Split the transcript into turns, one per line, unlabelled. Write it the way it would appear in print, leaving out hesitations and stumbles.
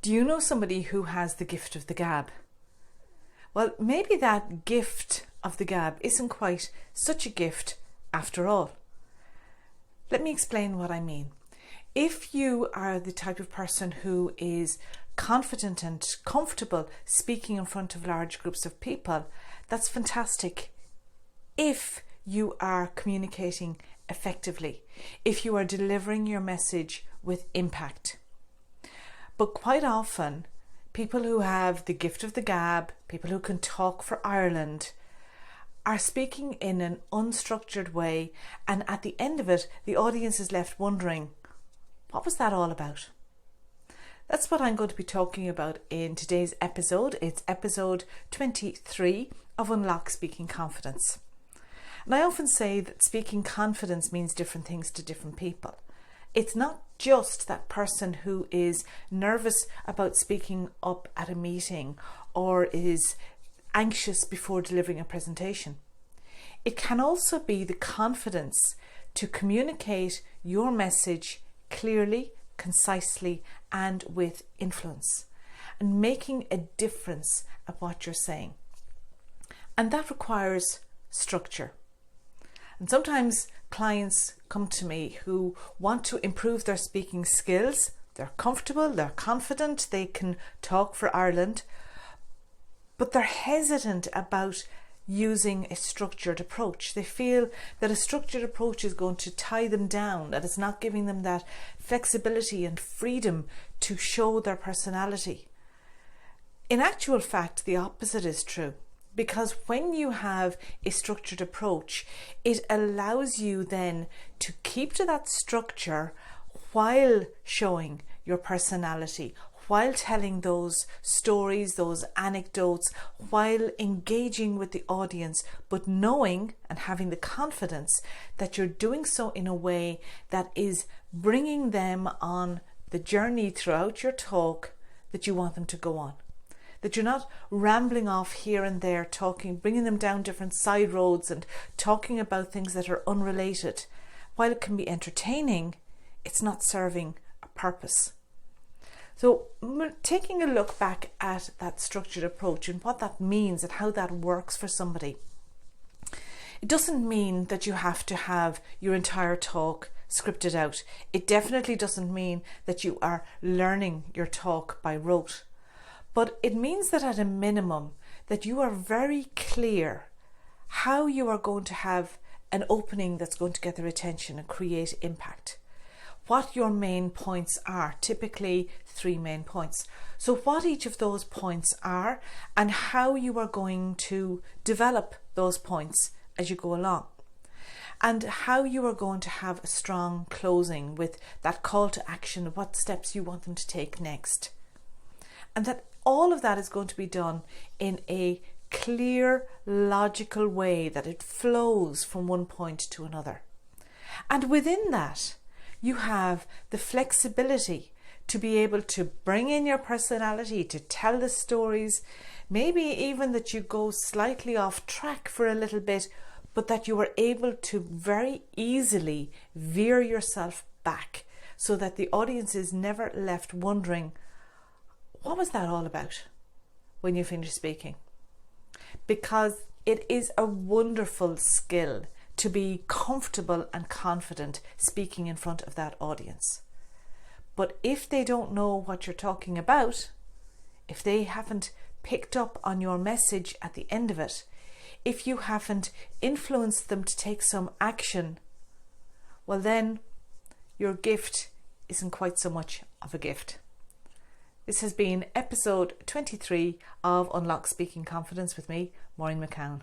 Do you know somebody who has the gift of the gab? Well, maybe that gift of the gab isn't quite such a gift after all. Let me explain what I mean. If you are the type of person who is confident and comfortable speaking in front of large groups of people, that's fantastic. If you are communicating effectively, if you are delivering your message with impact. But quite often, people who have the gift of the gab, people who can talk for Ireland, are speaking in an unstructured way, and at the end of it, the audience is left wondering, what was that all about? That's what I'm going to be talking about in today's episode. It's episode 23 of Unlock Speaking Confidence. And I often say that speaking confidence means different things to different people. It's not just that person who is nervous about speaking up at a meeting or is anxious before delivering a presentation. It can also be the confidence to communicate your message clearly, concisely, and with influence, and making a difference at what you're saying. And that requires structure. And sometimes clients come to me who want to improve their speaking skills. They're comfortable, they're confident, they can talk for Ireland, but they're hesitant about using a structured approach. They feel that a structured approach is going to tie them down, that it's not giving them that flexibility and freedom to show their personality. In actual fact, the opposite is true. Because when you have a structured approach, it allows you then to keep to that structure while showing your personality, while telling those stories, those anecdotes, while engaging with the audience, but knowing and having the confidence that you're doing so in a way that is bringing them on the journey throughout your talk that you want them to go on. That you're not rambling off here and there, talking, bringing them down different side roads and talking about things that are unrelated. While it can be entertaining, it's not serving a purpose. So taking a look back at that structured approach and what that means and how that works for somebody. It doesn't mean that you have to have your entire talk scripted out. It definitely doesn't mean that you are learning your talk by rote. But it means that at a minimum, that you are very clear how you are going to have an opening that's going to get their attention and create impact. What your main points are, typically 3 main points. So what each of those points are and how you are going to develop those points as you go along. And how you are going to have a strong closing with that call to action, what steps you want them to take next. And that all of that is going to be done in a clear, logical way, that it flows from one point to another. And within that, you have the flexibility to be able to bring in your personality, to tell the stories, maybe even that you go slightly off track for a little bit, but that you are able to very easily veer yourself back so that the audience is never left wondering, what was that all about when you finish speaking? Because it is a wonderful skill to be comfortable and confident speaking in front of that audience. But if they don't know what you're talking about, if they haven't picked up on your message at the end of it, if you haven't influenced them to take some action, well then your gift isn't quite so much of a gift. This has been episode 23 of Unlock Speaking Confidence with me, Maureen McCown.